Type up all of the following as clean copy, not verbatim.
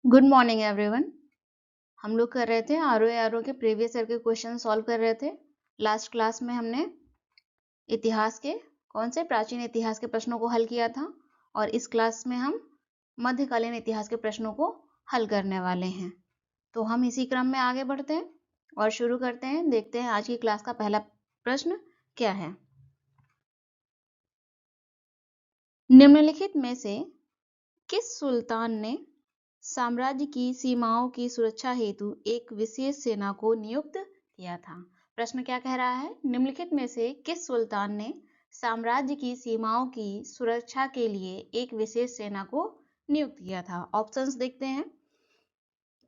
Good morning everyone. हम लोग कर रहे थे आरओ के प्रीवियस ईयर के क्वेश्चन सॉल्व कर रहे थे। लास्ट क्लास में हमने इतिहास के प्राचीन इतिहास के प्रश्नों को हल किया था और इस क्लास में हम मध्यकालीन इतिहास के प्रश्नों को हल करने वाले हैं। तो हम इसी क्रम में आगे बढ़ते हैं और शुरू करते हैं। देखते हैं आज की क्लास का पहला प्रश्न क्या है। निम्नलिखित में से किस सुल्तान ने साम्राज्य की सीमाओं की सुरक्षा हेतु एक विशेष सेना को नियुक्त किया था? प्रश्न क्या कह रहा है? निम्नलिखित में से किस सुल्तान ने साम्राज्य की सीमाओं की सुरक्षा के लिए एक विशेष सेना को नियुक्त किया था? ऑप्शंस देखते हैं।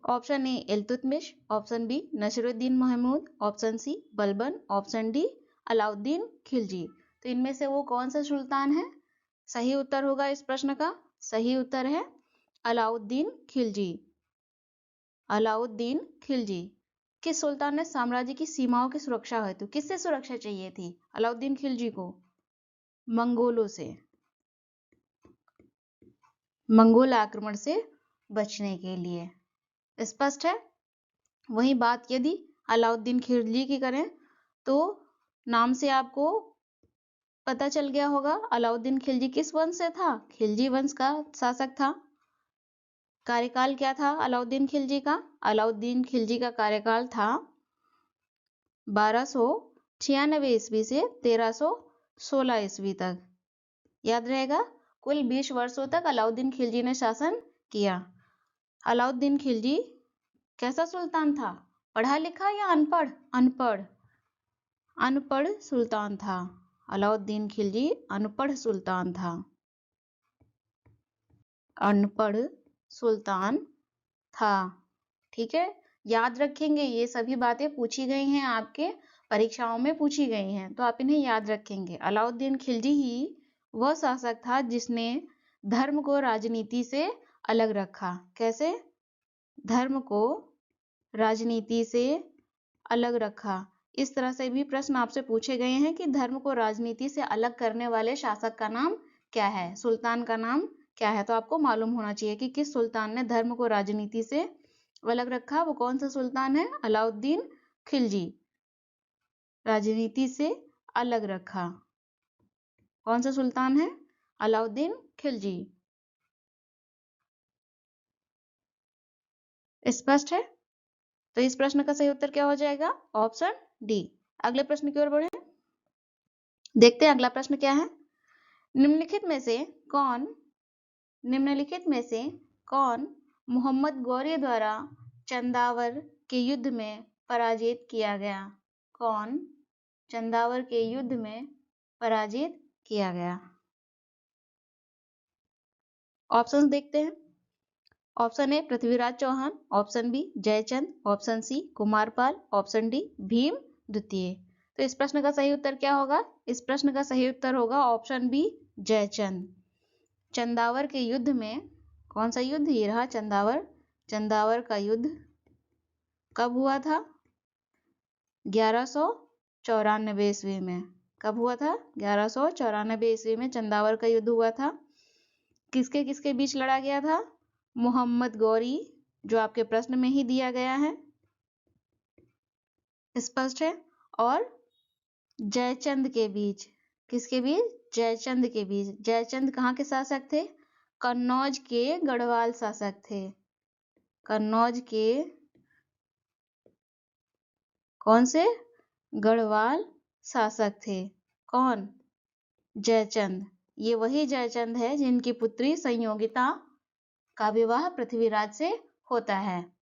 Option A Iltutmish, option B Nasiruddin Mahmud, option C Balban, option D Alauddin Khilji. तो इनमें से वो कौन सा सुल्तान है? सही उत्तर होगा इस प्रश्न का, सही उत्तर है अलाउद्दीन खिलजी। अलाउद्दीन खिलजी। किस सुल्तान ने साम्राज्य की सीमाओं की सुरक्षा हेतु, किससे सुरक्षा चाहिए थी अलाउद्दीन खिलजी को? मंगोलों से, मंगोल आक्रमण से बचने के लिए। स्पष्ट है। वही बात यदि अलाउद्दीन खिलजी की करें तो नाम से आपको पता चल गया होगा अलाउद्दीन खिलजी किस वंश से था? खिलजी वंश का शासक था। कार्यकाल क्या था अलाउद्दीन खिलजी का? अलाउद्दीन खिलजी का कार्यकाल था 1296 ईस्वी से 1316 ईस्वी तक। याद रहेगा, कुल 20 वर्षों तक अलाउद्दीन खिलजी ने शासन किया। अलाउद्दीन खिलजी कैसा सुल्तान था? पढ़ा लिखा या अनपढ़? अनपढ़, अनपढ़ सुल्तान था। अलाउद्दीन खिलजी अनपढ़ सुल्तान था, अनपढ़ सुल्तान था। ठीक है, याद रखेंगे, ये सभी बातें पूछी गई हैं, आपके परीक्षाओं में पूछी गई हैं, तो आप इन्हें याद रखेंगे। अलाउद्दीन खिलजी ही वह शासक था जिसने धर्म को राजनीति से अलग रखा। कैसे? धर्म को राजनीति से अलग रखा। इस तरह से भी प्रश्न आपसे पूछे गए हैं कि धर्म को राजनीति से अलग करने वाले शासक का नाम क्या है, सुल्तान का नाम क्या है। तो आपको मालूम होना चाहिए कि किस सुल्तान ने धर्म को राजनीति से अलग रखा। वो कौन सा सुल्तान है? अलाउद्दीन खिलजी। राजनीति से अलग रखा। कौन सा सुल्तान है? अलाउद्दीन खिलजी। स्पष्ट है। तो इस प्रश्न का सही उत्तर क्या हो जाएगा? Option D. अगले प्रश्न की ओर बढ़े, देखते हैं अगला प्रश्न क्या है। निम्नलिखित में से कौन मोहम्मद गौरी द्वारा चंदावर के युद्ध में पराजित किया गया? कौन चंदावर के युद्ध में पराजित किया गया? ऑप्शंस देखते हैं। Option A Prithviraj Chauhan, option B Jaichand, option C Kumarpal, option D Bhim द्वितीय। तो इस प्रश्न का सही उत्तर क्या होगा? इस प्रश्न का सही उत्तर होगा ऑप्शन बी जयचंद। चंदावर के युद्ध में, कौन सा युद्ध? ये रहा चंदावर। चंदावर का युद्ध कब हुआ था? 1194 ईस्वी में। कब हुआ था? 1194 ईस्वी में चंदावर का युद्ध हुआ था। किसके किसके बीच लड़ा गया था? मोहम्मद गौरी, जो आपके प्रश्न में ही दिया गया है, स्पष्ट है, और जयचंद के बीच। किसके बीच? जयचंद के बीच। जयचंद कहाँ के शासक थे? कन्नौज के गढ़वाल शासक थे। कन्नौज के कौन से? गढ़वाल शासक थे। कौन? जयचंद। ये वही जयचंद है जिनकी पुत्री संयोगिता का विवाह पृथ्वीराज से होता है।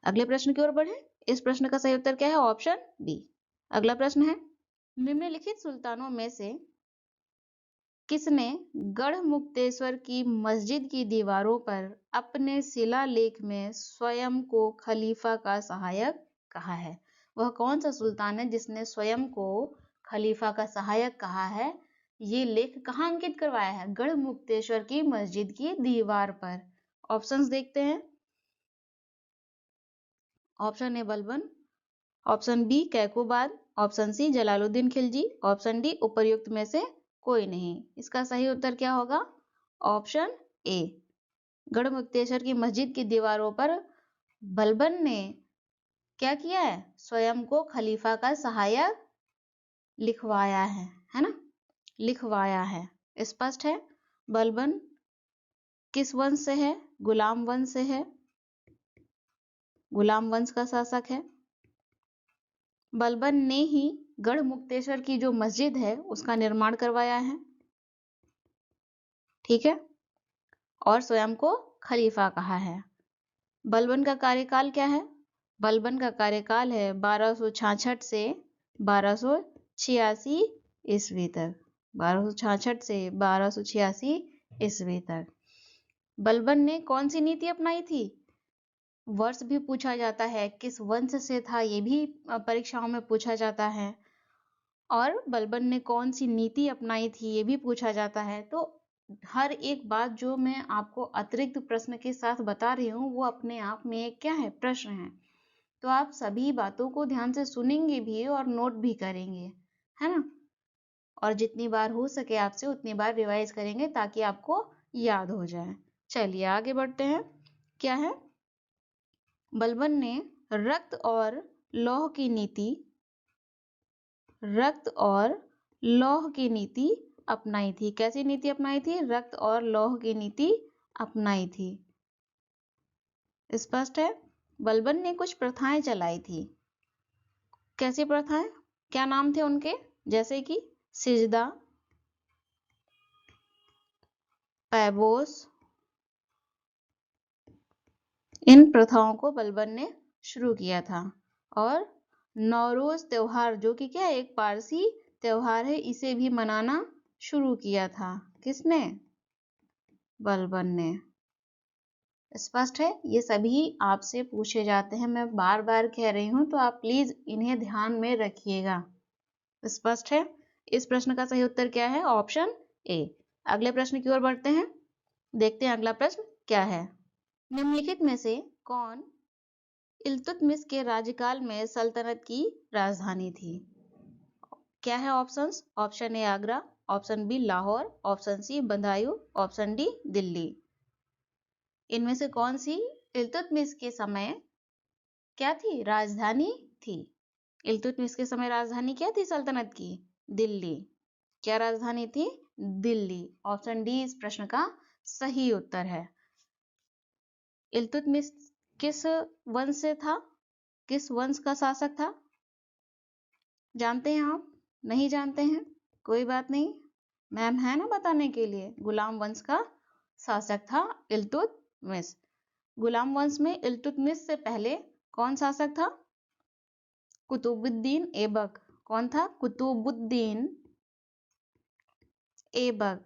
अगले प्रश्न की ओर बढ़े। इस प्रश्न का सही उत्तर क्या है? Option B. अगला प्रश्न है, निम्नलिखित सुल्तानों में से किसने गढ़ मुक्तेश्वर की मस्जिद की दीवारों पर अपने शिलालेख में स्वयं को खलीफा का सहायक कहा है? वह कौन सा सुल्तान है जिसने स्वयं को खलीफा का सहायक कहा है? ये लेख कहाँ अंकित करवाया है? गढ़ मुक्तेश्वर की मस्जिद की दीवार पर। ऑप्शंस देखते हैं। Option A Balban, option B Kaikobad, option C Jalaluddin Khilji, option D उपर्युक्त में से कोई नहीं। इसका सही उत्तर क्या होगा? ऑप्शन ए गढ़मुक्तेश्वर की मस्जिद की दीवारों पर बलबन ने क्या किया है? स्वयं को खलीफा का सहायक लिखवाया है ना? लिखवाया है। स्पष्ट है? बलबन किस वंश से है? गुलाम वंश से है। गुलाम वंश का शासक है। बलबन ने ही गढ़मुक्तेश्वर की जो मस्जिद है उसका निर्माण करवाया है। ठीक है? और स्वयं को खलीफा कहा है। बलबन का कार्यकाल क्या है? बलबन का कार्यकाल है 1266 से 1286 ईस्वी तक। 1266 से 1286 ईस्वी तक। बलबन ने कौन सी नीति अपनाई थी? वर्ष भी पूछा जाता है, किस वंश से था ये भी परीक्षाओं में पूछा जाता है, और बलबन ने कौन सी नीति अपनाई थी ये भी पूछा जाता है। तो हर एक बात जो मैं आपको अतिरिक्त प्रश्न के साथ बता रही हूँ वो अपने आप में एक क्या है? प्रश्न है। तो आप सभी बातों को ध्यान से सुनेंगे भी और नोट भी करेंगे, है ना? और जितनी बार हो सके आपसे उतनी बार रिवाइज करेंगे ताकि आपको याद हो जाए। चलिए आगे बढ़ते हैं। क्या है? बलबन ने रक्त और लौह की नीति अपनाई थी। कैसी नीति अपनाई थी? रक्त और लौह की नीति अपनाई थी। स्पष्ट है? बलबन ने कुछ प्रथाएं चलाई थी। कैसी प्रथाएं? क्या नाम थे उनके? जैसे कि सिजदा, पैबोस। इन प्रथाओं को बलबन ने शुरू किया था। और नौरोज त्योहार जो कि क्या है? एक पारसी त्योहार है, इसे भी मनाना शुरू किया था। किसने? बलबन ने। स्पष्ट है? ये सभी आपसे पूछे जाते हैं, मैं बार बार कह रही हूं, तो आप प्लीज इन्हें ध्यान में रखिएगा। स्पष्ट है? इस प्रश्न का सही उत्तर क्या है? ऑप्शन ए। अगले प्रश्न की ओर बढ़ते हैं। देखते हैं अगला प्रश्न क्या है। निम्नलिखित में से कौन इल्तुतमिश के राज्यकाल में सल्तनत की राजधानी थी? क्या है options? Option A Agra, option B Lahore, option C Badaun, option D Delhi. इनमें से कौन सी इल्तुतमिश के समय क्या थी? राजधानी थी। इल्तुतमिश के समय राजधानी क्या थी सल्तनत की? दिल्ली। क्या राजधानी थी? दिल्ली। ऑप्शन डी इस प्रश्न का सही उत्तर है। इल्तुतमिश किस वंश से था? किस वंश का शासक था? जानते हैं आप? नहीं जानते हैं? कोई बात नहीं, मैम है ना बताने के लिए। गुलाम वंश का शासक था इल्तुतमिश। गुलाम वंश में इल्तुतमिश से पहले कौन शासक था? कुतुबुद्दीन ऐबक। कौन था? कुतुबुद्दीन ऐबक।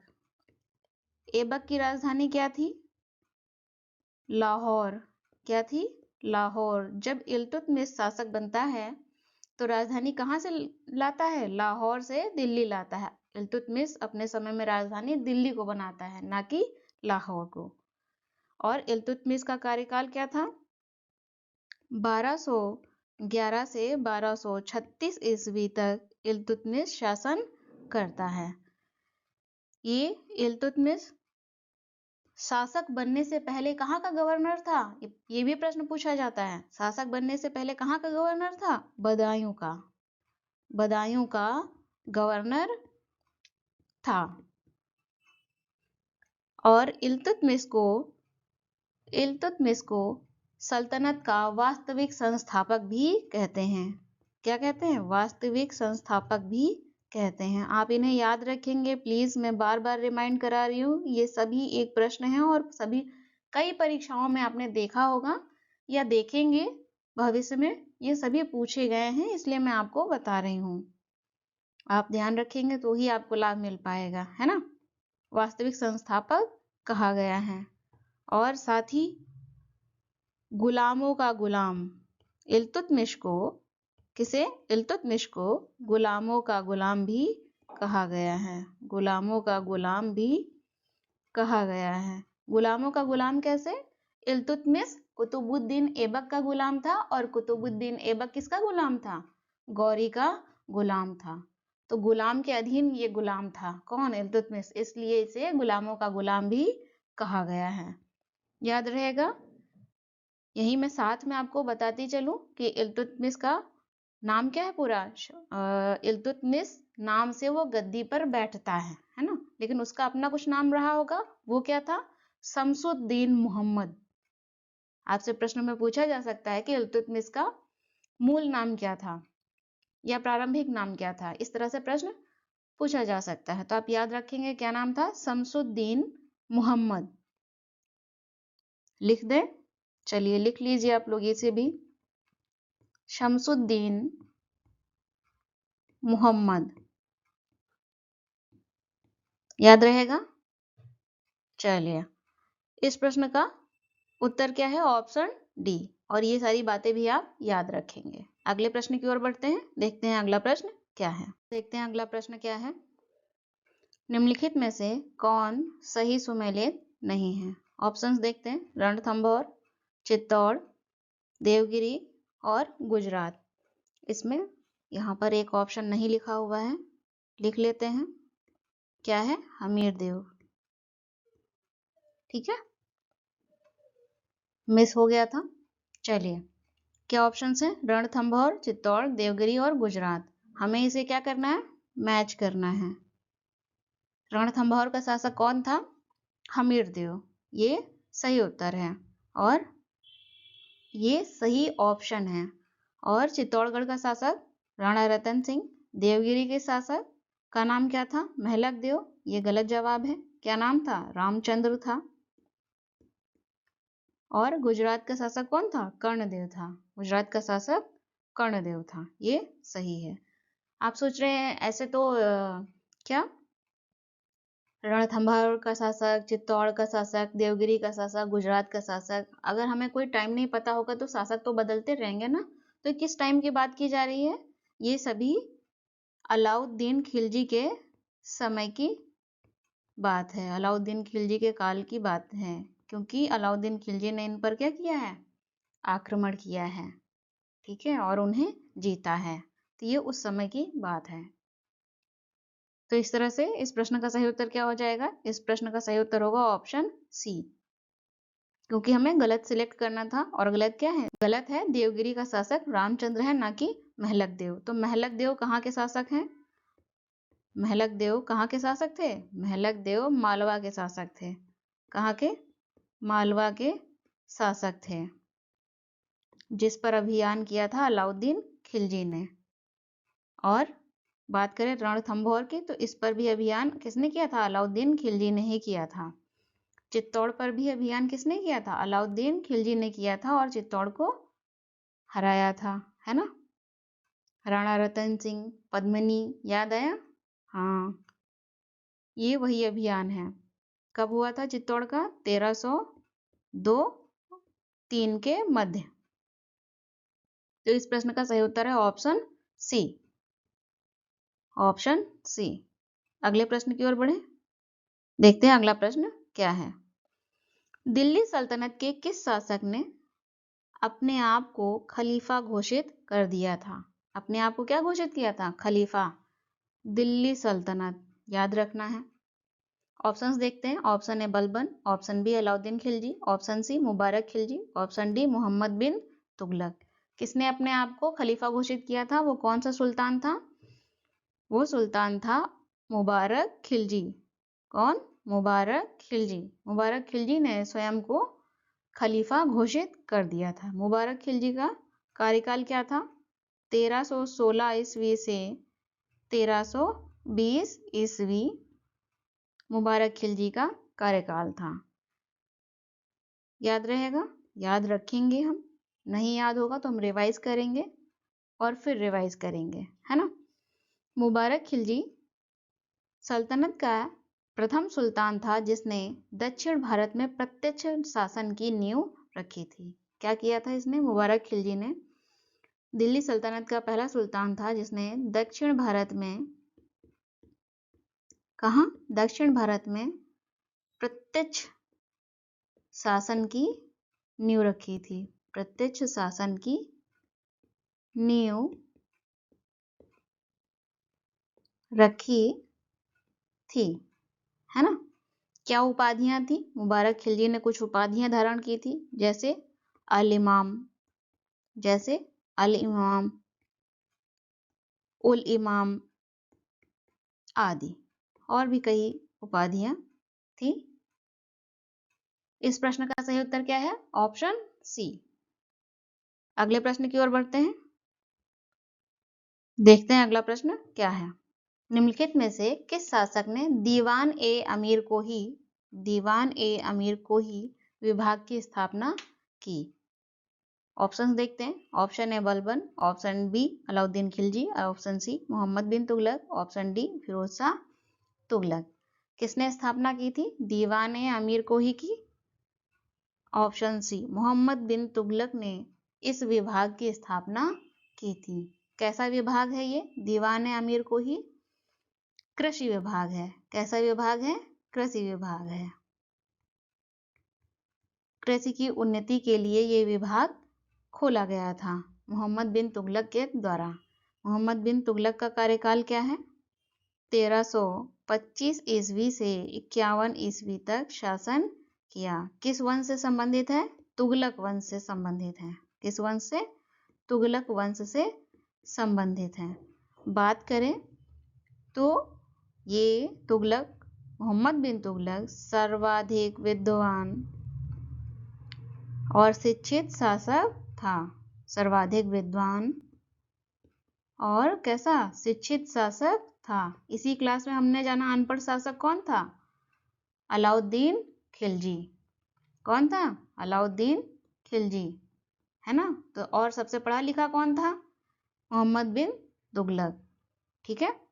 ऐबक की राजधानी क्या थी? लाहौर। क्या थी? लाहौर। जब इल्तुतमिश शासक बनता है तो राजधानी कहाँ से लाता है? लाहौर से दिल्ली लाता है। इल्तुतमिश अपने समय में राजधानी दिल्ली को बनाता है, ना कि लाहौर को। और इल्तुतमिश का कार्यकाल क्या था? 1211 से 1236 ईस्वी तक इल्तुतमिश शासन करता है। ये इल्तुतमिश शासक बनने से पहले कहाँ का गवर्नर था? ये भी प्रश्न पूछा जाता है। शासक बनने से पहले कहाँ का गवर्नर था? बदायूं का। बदायूं का गवर्नर था। और इल्तुतमिश को सल्तनत का वास्तविक संस्थापक भी कहते हैं। क्या कहते हैं? वास्तविक संस्थापक भी कहते हैं। आप इन्हें याद रखेंगे प्लीज, मैं बार बार रिमाइंड करा रही हूँ। ये सभी एक प्रश्न है और सभी कई परीक्षाओं में आपने देखा होगा या देखेंगे भविष्य में, ये सभी पूछे गए हैं, इसलिए मैं आपको बता रही हूँ। आप ध्यान रखेंगे तो ही आपको लाभ मिल पाएगा, है ना? वास्तविक संस्थापक कहा गया है। और साथ ही गुलामों का गुलाम इल्तुतमिश को, किसे? इल्तुतमिश को गुलामों का गुलाम भी कहा गया है। गुलामों का गुलाम भी कहा गया है। गुलामों का गुलाम कैसे? इल्तुतमिश कुतुबुद्दीन ऐबक का गुलाम था, और कुतुबुद्दीन ऐबक किसका गुलाम था? गौरी का गुलाम था। तो गुलाम के अधीन ये गुलाम था। कौन? इल्तुतमिश। इसलिए इसे गुलामों का गुलाम भी कहा गया है। याद रहेगा। यही मैं साथ में आपको बताती चलूं कि इल्तुतमिश का नाम क्या है पूरा। इल्तुतमिश नाम से वो गद्दी पर बैठता है ना, लेकिन उसका अपना कुछ नाम रहा होगा। वो क्या था? शमसुद्दीन मोहम्मद। आपसे प्रश्न में पूछा जा सकता है कि इल्तुतमिश का मूल नाम क्या था या प्रारंभिक नाम क्या था, इस तरह से प्रश्न पूछा जा सकता है। तो आप याद रखेंगे क्या नाम था? शमसुद्दीन मोहम्मद। लिख दें? चलिए लिख लीजिए आप लोग इसे भी, शमसुद्दीन मोहम्मद। याद रहेगा। चलिए, इस प्रश्न का उत्तर क्या है? Option D. और ये सारी बातें भी आप याद रखेंगे। अगले प्रश्न की ओर बढ़ते हैं, देखते हैं अगला प्रश्न क्या है। देखते हैं अगला प्रश्न क्या है। निम्नलिखित में से कौन सही सुमेलित नहीं है? ऑप्शंस देखते हैं। रणथंभौर, चित्तौड़, देवगिरी और गुजरात। इसमें यहाँ पर एक ऑप्शन नहीं लिखा हुआ है, लिख लेते हैं। क्या है? हमीरदेव। ठीक है, मिस हो गया था। चलिए, क्या ऑप्शंस हैं? रणथंभौर, चित्तौड़, देवगिरी और गुजरात। हमें इसे क्या करना है? मैच करना है। रणथंभौर का शासक कौन था? हमीरदेव। ये सही उत्तर है और ये सही ऑप्शन है। और चित्तौड़गढ़ का शासक राणा रतन सिंह। देवगिरी के शासक का नाम क्या था? महलक देव। ये गलत जवाब है। क्या नाम था? रामचंद्र था। और गुजरात का शासक कौन था? कर्णदेव था। गुजरात का शासक कर्णदेव था। ये सही है। आप सोच रहे हैं ऐसे तो क्या रणथंभौर का शासक, चित्तौड़ का शासक, देवगिरी का शासक, गुजरात का शासक, अगर हमें कोई टाइम नहीं पता होगा तो शासक तो बदलते रहेंगे ना। तो किस टाइम की बात की जा रही है? ये सभी अलाउद्दीन खिलजी के समय की बात है। अलाउद्दीन खिलजी के काल की बात है, क्योंकि अलाउद्दीन खिलजी ने इन पर क्या किया है? आक्रमण किया है। ठीक है, और उन्हें जीता है। तो ये उस समय की बात है। तो इस तरह से इस प्रश्न का सही उत्तर क्या हो जाएगा? इस प्रश्न का सही उत्तर होगा ऑप्शन सी, क्योंकि हमें गलत सिलेक्ट करना था। और गलत क्या है? गलत है, देवगिरी का शासक रामचंद्र है, ना कि महलक देव। तो महलक देव कहाँ के शासक हैं? महलक देव कहाँ के शासक थे? महलक देव मालवा के शासक थे। कहाँ के? मालवा के शासक थे, जिस पर अभियान किया था अलाउद्दीन खिलजी ने। और बात करें रणथंभौर की, तो इस पर भी अभियान किसने किया था? अलाउद्दीन खिलजी ने ही किया था। चित्तौड़ पर भी अभियान किसने किया था? अलाउद्दीन खिलजी ने किया था और चित्तौड़ को हराया था, है ना। राणा रतन सिंह, पद्मिनी, याद आया? हाँ, ये वही अभियान है। कब हुआ था चित्तौड़ का? 1302-3 के मध्य। तो इस प्रश्न का सही उत्तर है ऑप्शन सी। Option C. अगले प्रश्न की ओर बढ़े, देखते हैं अगला प्रश्न क्या है। दिल्ली सल्तनत के किस शासक ने अपने आप को खलीफा घोषित कर दिया था? अपने आप को क्या घोषित किया था? खलीफा। दिल्ली सल्तनत, याद रखना है। ऑप्शंस देखते हैं। Option A Balban, option B Alauddin Khilji, option C Mubarak Khilji, option D Mohammad bin Tughlaq. किसने अपने आप को खलीफा घोषित किया था? वो कौन सा सुल्तान था? वो सुल्तान था मुबारक खिलजी। कौन? मुबारक खिलजी। मुबारक खिलजी ने स्वयं को खलीफा घोषित कर दिया था। मुबारक खिलजी का कार्यकाल क्या था? 1316 ईस्वी से 1320 ईस्वी मुबारक खिलजी का कार्यकाल था। याद रहेगा? याद रखेंगे हम। नहीं याद होगा तो हम रिवाइज करेंगे और फिर रिवाइज करेंगे, है ना। मुबारक खिलजी सल्तनत का प्रथम सुल्तान था जिसने दक्षिण भारत में प्रत्यक्ष शासन की नींव रखी थी। क्या किया था इसने? मुबारक खिलजी ने दिल्ली सल्तनत का पहला सुल्तान था जिसने दक्षिण भारत में, कहाँ? दक्षिण भारत में प्रत्यक्ष शासन की नींव रखी थी। प्रत्यक्ष शासन की नींव रखी थी, है ना। क्या उपाधियां थी? मुबारक खिलजी ने कुछ उपाधियां धारण की थी, जैसे अल इमाम, जैसे अल इमाम, उल इमाम आदि, और भी कई उपाधियां थी। इस प्रश्न का सही उत्तर क्या है? Option C. अगले प्रश्न की ओर बढ़ते हैं। देखते हैं अगला प्रश्न क्या है। निम्नलिखित में से किस शासक ने दीवान ए अमीर को ही विभाग की स्थापना की? ऑप्शंस देखते हैं। Option A Balban, option B Alauddin Khilji, option C Mohammad bin Tughlaq, option D Firoz Shah Tughlaq. किसने स्थापना की थी दीवान ए अमीर को ही की? ऑप्शन सी मोहम्मद बिन तुगलक ने इस विभाग की स्थापना की थी। कैसा विभाग है ये? दीवान ए अमीर को ही कृषि विभाग है। कैसा विभाग है? कृषि विभाग है। कृषि की उन्नति के लिए ये विभाग खोला गया था मोहम्मद बिन तुगलक के द्वारा। मोहम्मद बिन तुगलक का कार्यकाल क्या है? 1325 ईस्वी से 51 ईस्वी तक शासन किया। किस वंश से संबंधित है? तुगलक वंश से संबंधित है। किस वंश से? तुगलक वंश से संबंधित है। बात करें तो ये तुगलक, मोहम्मद बिन तुगलक सर्वाधिक विद्वान और शिक्षित शासक था। सर्वाधिक विद्वान और कैसा? शिक्षित शासक था। इसी क्लास में हमने जाना अनपढ़ शासक कौन था? अलाउद्दीन खिलजी। कौन था? अलाउद्दीन खिलजी, है ना। तो और सबसे पढ़ा लिखा कौन था? मोहम्मद बिन तुगलक। ठीक है,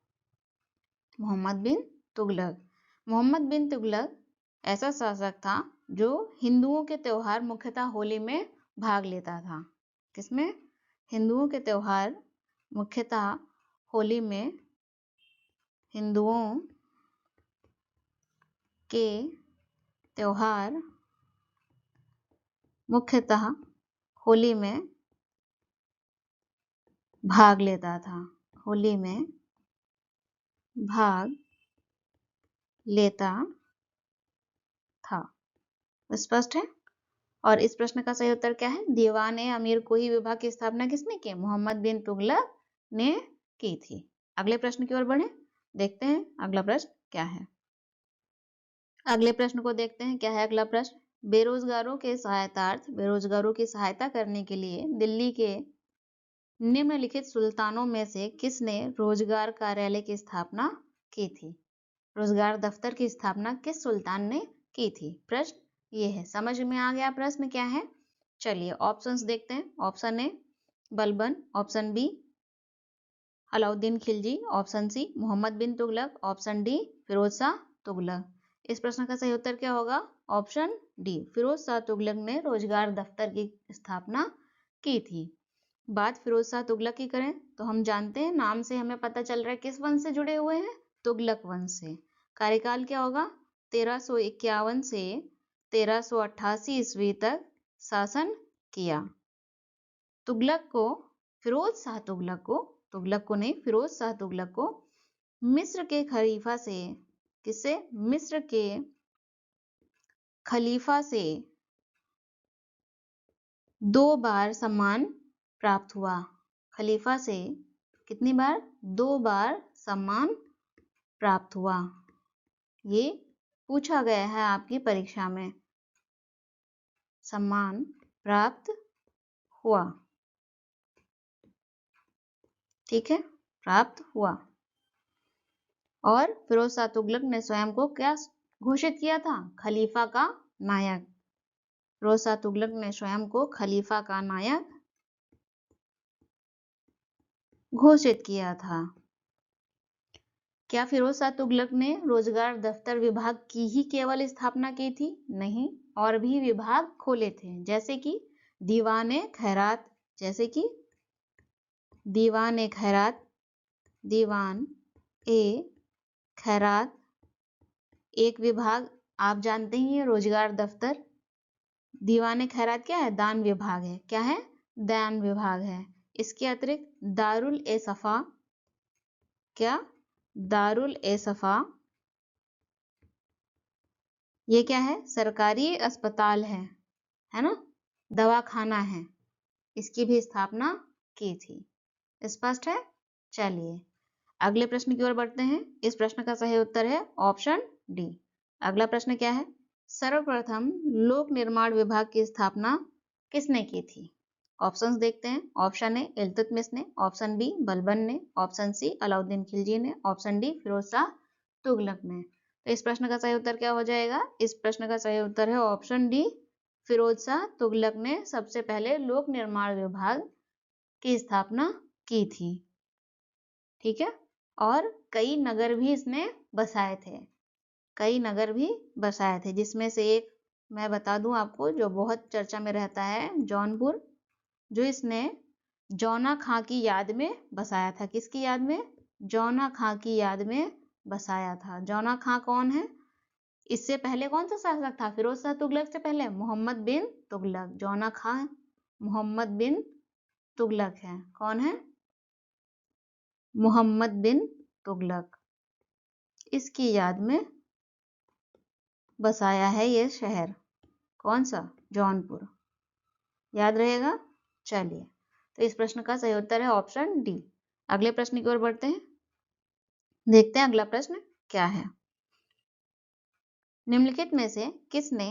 मोहम्मद बिन तुगलक। मोहम्मद बिन तुगलक ऐसा शासक था जो हिंदुओं के त्योहार मुख्यतः होली में भाग लेता था। किसमें? हिंदुओं के त्योहार मुख्यतः होली में, हिंदुओं के त्योहार मुख्यतः होली में भाग लेता था। होली में भाग लेता था। स्पष्ट है? और इस प्रश्न का सही उत्तर क्या है? दीवान ए अमीर को ही विभाग की स्थापना किसने की? मोहम्मद बिन तुगलक ने की थी। अगले प्रश्न की ओर बढ़े, देखते हैं अगला प्रश्न क्या है। अगले प्रश्न को देखते हैं क्या है अगला प्रश्न। बेरोजगारों की सहायता करने के लिए दिल्ली के निम्नलिखित सुल्तानों में से किसने रोजगार कार्यालय की स्थापना की थी? रोजगार दफ्तर की स्थापना किस सुल्तान ने की थी? प्रश्न ये है। समझ में आ गया प्रश्न क्या है? चलिए ऑप्शंस देखते हैं। Option A Balban, option B Alauddin Khilji, option C Mohammad bin Tughlaq, option D Firoz Shah Tughlaq. इस प्रश्न का सही उत्तर क्या होगा? ऑप्शन डी फिरोज शाह तुगलक ने रोजगार दफ्तर की स्थापना की थी। बात फिरोज शाह तुगलक की करें तो हम जानते हैं, नाम से हमें पता चल रहा है किस वंश से जुड़े हुए हैं? तुगलक वंश से। कार्यकाल क्या होगा? 1351 से 1388 ईस्वी तक शासन किया। तुगलक को, फिरोज शाह तुगलक को, तुगलक को नहीं फिरोज शाह तुगलक को मिस्र के खलीफा से, किससे? मिस्र के खलीफा से 2 बार सम्मान प्राप्त हुआ। खलीफा से कितनी बार? 2 बार सम्मान प्राप्त हुआ। ये पूछा गया है आपकी परीक्षा में। सम्मान प्राप्त हुआ, ठीक है, प्राप्त हुआ। और फिरोज शाह तुगलक ने स्वयं को क्या घोषित किया था? खलीफा का नायक। फिरोज शाह तुगलक ने स्वयं को खलीफा का नायक घोषित किया था। क्या फिरोज शाह तुगलक ने रोजगार दफ्तर विभाग की ही केवल स्थापना की थी? नहीं, और भी विभाग खोले थे, जैसे कि दीवाने खैरात, जैसे कि दीवान ए खैरात, दीवान ए खैरात एक विभाग आप जानते ही हैं, रोजगार दफ्तर। दीवान खैरात क्या है? दान विभाग है। क्या है? दान विभाग है। इसके अतिरिक्त दारुल ए सफा, क्या? दारुल ए सफा ये क्या है? सरकारी अस्पताल है ना, दवाखाना है, इसकी भी स्थापना की थी। स्पष्ट है? चलिए अगले प्रश्न की ओर बढ़ते हैं। इस प्रश्न का सही उत्तर है ऑप्शन डी। अगला प्रश्न क्या है? सर्वप्रथम लोक निर्माण विभाग की स्थापना किसने की थी? ऑप्शंस देखते हैं। ऑप्शन ए इल्तुतमिश ने, ऑप्शन बी बलबन ने, ऑप्शन सी अलाउद्दीन खिलजी ने, ऑप्शन डी फिरोज शाह तुगलक ने। तो इस प्रश्न का सही उत्तर क्या हो जाएगा? इस प्रश्न का सही उत्तर है ऑप्शन डी, फिरोज शाह तुगलक ने सबसे पहले लोक निर्माण विभाग की स्थापना की थी। ठीक है, और कई नगर भी इसने बसाए थे, कई नगर भी बसाए थे, जिसमें से एक मैं बता दूं आपको जो बहुत चर्चा में रहता है, जौनपुर, जो इसने जौना खां की याद में बसाया था। किसकी याद में? जौना खां की याद में बसाया था। जौना खां कौन है? इससे पहले कौन सा शासक था? फिरोज शाह तुगलक से पहले मोहम्मद बिन तुगलक। जौना खां मोहम्मद बिन तुगलक है। कौन है? मोहम्मद बिन तुगलक। इसकी याद में बसाया है ये शहर। कौन सा? जौनपुर। याद रहेगा? चलिए, तो इस प्रश्न का सही उत्तर है ऑप्शन डी। अगले प्रश्न की ओर बढ़ते हैं। देखते हैं अगला प्रश्न क्या है। निम्नलिखित में से किसने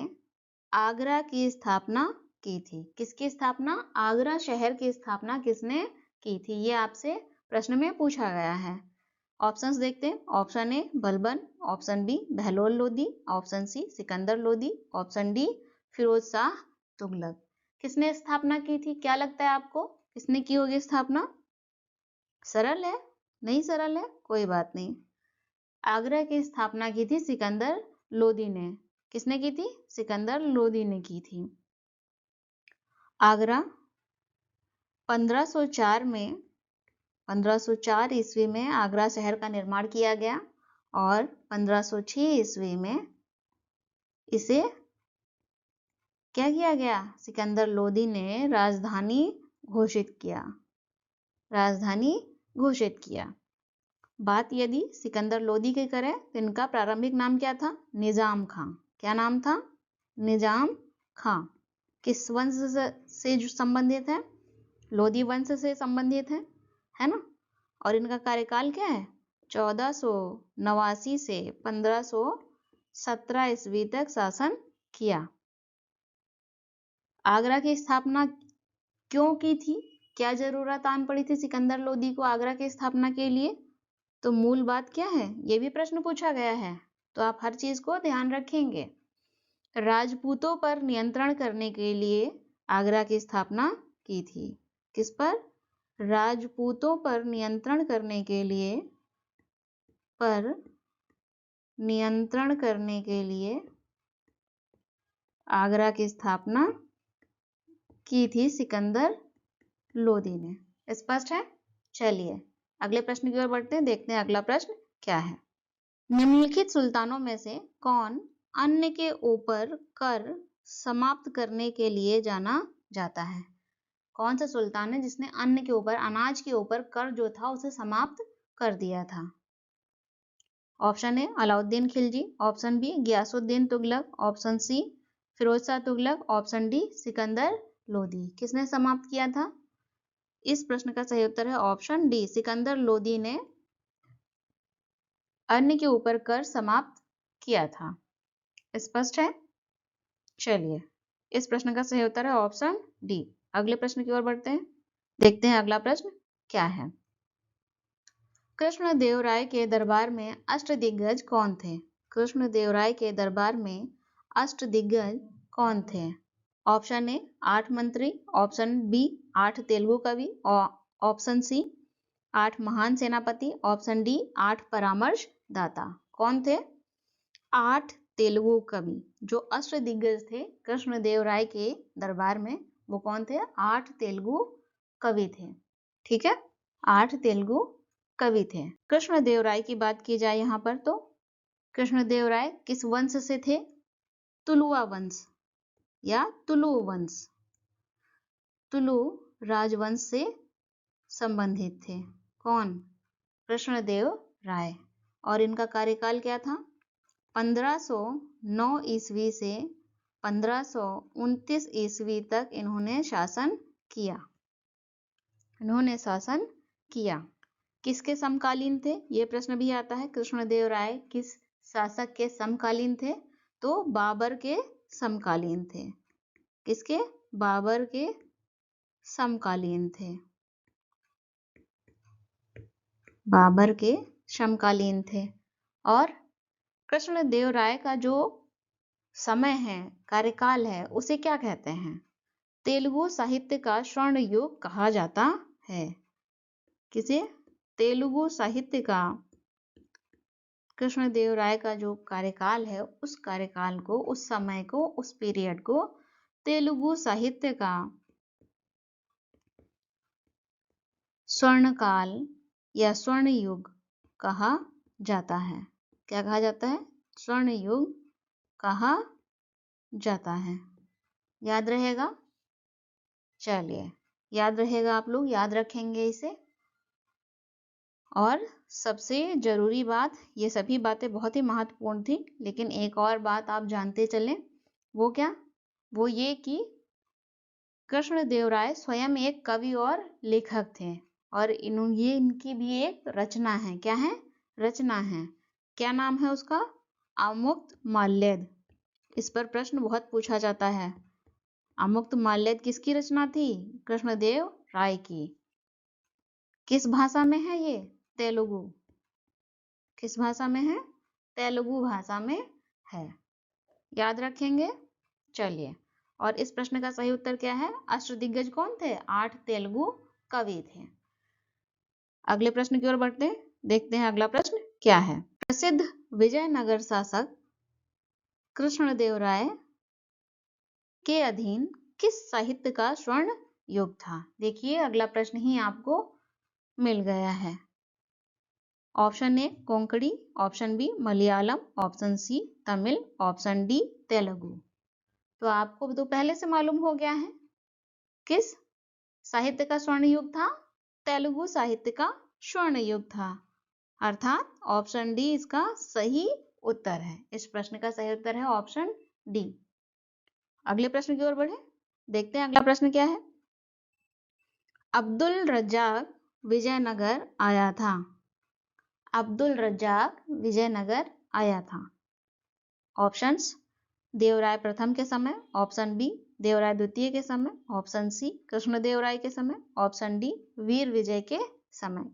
आगरा की स्थापना की थी? किसकी स्थापना? आगरा शहर की स्थापना किसने की थी? ये आपसे प्रश्न में पूछा गया है। ऑप्शंस देखते हैं। Option A Balban, option B Bahlol Lodi, option C Sikandar Lodi, option D Firoz Shah Tughlaq. किसने स्थापना की थी? क्या लगता है आपको किसने की होगी स्थापना? सरल है? नहीं सरल है? कोई बात नहीं। आगरा की स्थापना की थी सिकंदर लोदी ने। किसने की थी? सिकंदर लोदी ने की थी। आगरा 1504 में 1504 ईस्वी में आगरा शहर का निर्माण किया गया और 1506 ईस्वी में इसे क्या किया गया? सिकंदर लोदी ने राजधानी घोषित किया। राजधानी घोषित किया। बात यदि सिकंदर लोदी की करें तो इनका प्रारंभिक नाम क्या था? निजाम खां। क्या नाम था? निजाम खां। किस वंश से जो संबंधित है? लोदी वंश से संबंधित है ना। और इनका कार्यकाल क्या है? 1489 से 1517 ईस्वी तक शासन किया। आगरा की स्थापना क्यों की थी? क्या जरूरत आन पड़ी थी सिकंदर लोदी को आगरा की स्थापना के लिए? तो मूल बात क्या है? ये भी प्रश्न पूछा गया है, तो आप हर चीज को ध्यान रखेंगे। राजपूतों पर नियंत्रण करने के लिए आगरा की स्थापना की थी। किस पर? राजपूतों पर नियंत्रण करने के लिए आगरा की स्थापना की थी सिकंदर लोदी ने। स्पष्ट है? चलिए अगले प्रश्न की ओर बढ़ते हैं। देखते हैं अगला प्रश्न क्या है। निम्नलिखित सुल्तानों में से कौन अन्न के ऊपर कर समाप्त करने के लिए जाना जाता है? कौन सा सुल्तान है जिसने अन्न के ऊपर, अनाज के ऊपर कर जो था उसे समाप्त कर दिया था? Option A Alauddin Khilji, option B Ghiyasuddin Tughlaq, option C Firoz Shah Tughlaq, option D Sikandar Lodi. किसने समाप्त किया था? इस प्रश्न का सही उत्तर है ऑप्शन डी, सिकंदर लोदी ने अन्न के ऊपर कर समाप्त किया था। स्पष्ट है? चलिए इस प्रश्न का सही उत्तर है ऑप्शन डी। अगले प्रश्न की ओर बढ़ते हैं। देखते हैं अगला प्रश्न क्या है। कृष्णदेवराय के दरबार में अष्टदिग्गज कौन थे? कृष्णदेवराय के दरबार में अष्टदिग्गज कौन थे? ऑप्शन ए 8 मंत्री, ऑप्शन बी 8 तेलुगु कवि, ऑप्शन सी 8 महान सेनापति, ऑप्शन डी 8 परामर्शदाता। कौन थे? 8 तेलुगु कवि। जो अष्टदिग्गज थे कृष्णदेवराय के दरबार में, वो कौन थे? 8 तेलुगु कवि थे। ठीक है, 8 तेलुगु कवि थे। कृष्णदेवराय की बात की जाए यहाँ पर तो कृष्णदेवराय किस वंश से थे? तुलुवा वंश या तुलु वंश, तुलु राजवंश से संबंधित थे। कौन? कृष्णदेव राय। और इनका कार्यकाल क्या था? 9 ईस्वी से 1529 ईस्वी तक इन्होंने शासन किया। इन्होंने शासन किया। किसके समकालीन थे? ये प्रश्न भी आता है। कृष्णदेव राय किस शासक के समकालीन थे? तो बाबर के समकालीन थे। किसके? बाबर के समकालीन थे। बाबर के समकालीन थे। और कृष्णदेव राय का जो समय है, कार्यकाल है, उसे क्या कहते हैं? तेलुगु साहित्य का स्वर्ण युग कहा जाता है। किसे? तेलुगु साहित्य का, कृष्णदेव राय का जो कार्यकाल है, उस कार्यकाल को, उस समय को, उस पीरियड को तेलुगु साहित्य का स्वर्णकाल या स्वर्ण युग कहा जाता है। क्या कहा जाता है? स्वर्ण युग कहा जाता है। याद रहेगा? चलिए, याद रहेगा, आप लोग याद रखेंगे इसे। और सबसे जरूरी बात, ये सभी बातें बहुत ही महत्वपूर्ण थी, लेकिन एक और बात आप जानते चलें। वो क्या? वो ये कि कृष्णदेव राय स्वयं एक कवि और लेखक थे, और ये इनकी भी एक रचना है। क्या है? रचना है। क्या नाम है उसका? आमुक्तमाल्यद। इस पर प्रश्न बहुत पूछा जाता है। आमुक्तमाल्यद किसकी रचना थी? कृष्णदेव राय की। किस भाषा में है ये? तेलुगु। किस भाषा में है? तेलुगु भाषा में है। याद रखेंगे। चलिए, और इस प्रश्न का सही उत्तर क्या है? अष्टदिग्गज कौन थे? 8 तेलुगु कवि थे। अगले प्रश्न की ओर बढ़ते हैं। देखते हैं अगला प्रश्न क्या है। प्रसिद्ध विजयनगर शासक कृष्णदेव राय के अधीन किस साहित्य का स्वर्ण युग था? देखिए, अगला प्रश्न ही आपको मिल गया है। Option A Konkani, option B Malayalam, option C Tamil, option D Telugu. तो आपको तो पहले से मालूम हो गया है किस साहित्य का स्वर्ण युग था? तेलुगु साहित्य का स्वर्ण युग था। अर्थात ऑप्शन डी इसका सही उत्तर है। इस प्रश्न का सही उत्तर है ऑप्शन डी। अगले प्रश्न की ओर बढ़े। देखते हैं अगला प्रश्न क्या है। अब्दुल रज्जाक विजयनगर आया था। अब्दुल रज्जाक विजयनगर आया था। ऑप्शंस: देवराय प्रथम के समय, ऑप्शन बी देवराय द्वितीय के समय, ऑप्शन सी कृष्णदेव राय के समय, ऑप्शन डी वीर विजय के समय।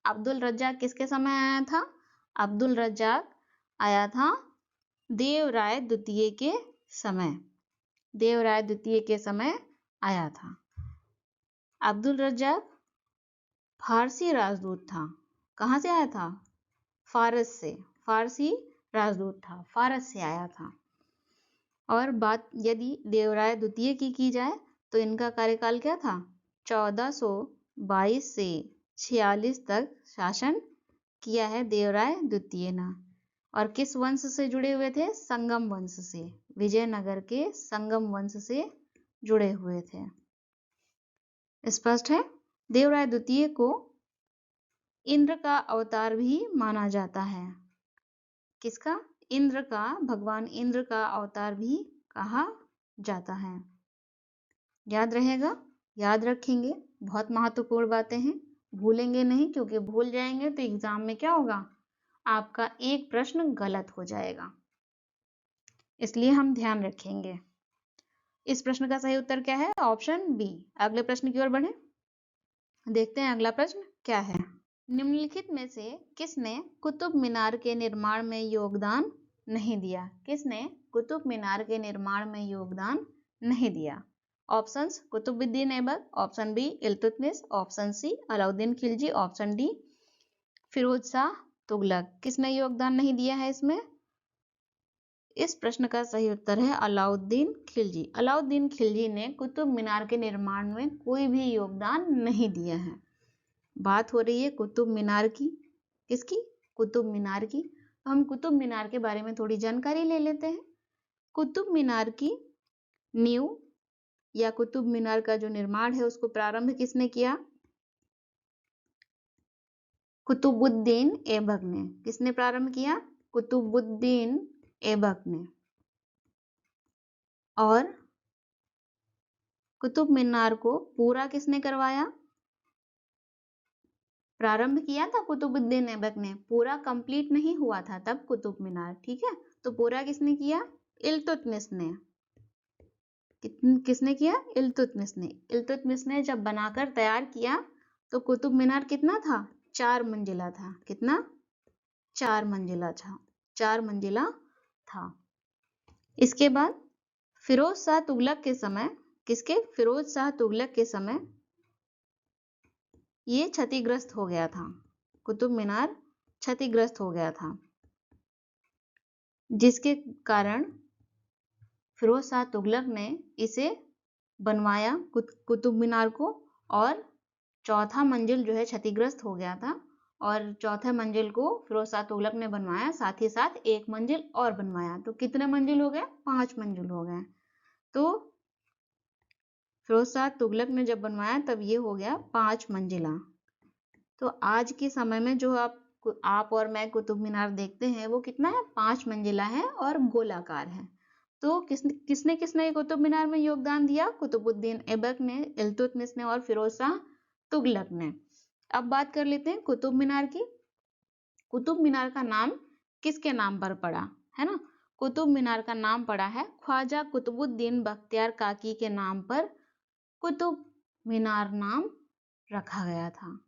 अब्दुल रज्जाक किसके समय आया था? अब्दुल रज्जाक आया था देवराय द्वितीय के समय। देवराय द्वितीय के समय आया था। अब्दुल रज्जाक फारसी राजदूत था। कहाँ से आया था? फारस से। फारसी राजदूत था, फारस से आया था। और बात यदि देवराय द्वितीय की जाए तो इनका कार्यकाल क्या था? 1422 से 46 तक शासन किया है देवराय द्वितीय ने। और किस वंश से जुड़े हुए थे? संगम वंश से। विजयनगर के संगम वंश से जुड़े हुए थे। स्पष्ट है? देवराय द्वितीय को इंद्र का अवतार भी माना जाता है। किसका? इंद्र का, भगवान इंद्र का अवतार भी कहा जाता है। याद रहेगा? याद रखेंगे। बहुत महत्वपूर्ण बातें हैं, भूलेंगे नहीं, क्योंकि भूल जाएंगे तो एग्जाम में क्या होगा? आपका एक प्रश्न गलत हो जाएगा, इसलिए हम ध्यान रखेंगे। इस प्रश्न का सही उत्तर क्या है? Option B. अगले प्रश्न की ओर बढ़े। देखते हैं अगला प्रश्न क्या है। निम्नलिखित में से किसने कुतुब मीनार के निर्माण में योगदान नहीं दिया? किसने कुतुब मीनार के निर्माण में योगदान नहीं दिया? Options: Qutubuddin Aibak, option B Iltutmish, option C Alauddin Khilji, option D Firoz Shah Tughlaq. किसने योगदान नहीं दिया है इसमें? इस प्रश्न का सही उत्तर है अलाउद्दीन खिलजी। अलाउद्दीन खिलजी ने कुतुब मीनार के निर्माण में कोई भी योगदान नहीं दिया है। बात हो रही है कुतुब मीनार की। किसकी? कुतुब मीनार की। तो हम कुतुब मीनार के बारे में थोड़ी जानकारी ले लेते हैं। कुतुब मीनार की नींव या कुतुब मीनार का जो निर्माण है उसको प्रारंभ किसने किया? कुतुबुद्दीन ऐबक ने। किसने प्रारंभ किया? कुतुबुद्दीन ऐबक ने। और कुतुब मीनार को पूरा किसने करवाया? प्रारंभ किया था कुतुबुद्दीन ऐबक ने, पूरा कंप्लीट नहीं हुआ था तब कुतुब मीनार, ठीक है। तो पूरा किसने किया? इल्तुतमिश ने। किसने किया? इल्तुतमिश ने। इल्तुतमिश ने जब बनाकर तैयार किया तो कुतुब मीनार कितना था? 4 मंजिला था। कितना? 4 मंजिला था। 4 मंजिला था। इसके बाद फिरोज शाह तुगलक के समय, किसके? फिरोज शाह तुगलक के समय ये क्षतिग्रस्त हो गया था। कुतुब मीनार क्षतिग्रस्त हो गया था, जिसके कारण फिरोज शाह तुगलक ने इसे बनवाया कुतुब मीनार को, और चौथा मंजिल जो है क्षतिग्रस्त हो गया था, और चौथे मंजिल को फिरोज शाह तुगलक ने बनवाया, साथ ही साथ एक मंजिल और बनवाया। तो कितने मंजिल हो गए? 5 मंजिल हो गए। तो फिरोज शाह तुगलक ने जब बनवाया तब ये हो गया 5 मंजिला। तो आज के समय में जो आप और मैं कुतुब मीनार देखते हैं वो कितना है? 5 मंजिला है और गोलाकार है। तो किसने किसने कुतुब मीनार में योगदान दिया? कुतुबुद्दीन ऐबक ने, इल्तुतमिश ने और फिरोज शाह तुगलक ने। अब बात कर लेते हैं कुतुब मीनार की। कुतुब मीनार का नाम किसके नाम पर पड़ा है ना? कुतुब मीनार का नाम पड़ा है ख्वाजा कुतुबुद्दीन बख्तियार काकी के नाम पर कुतुब मीनार नाम रखा गया था।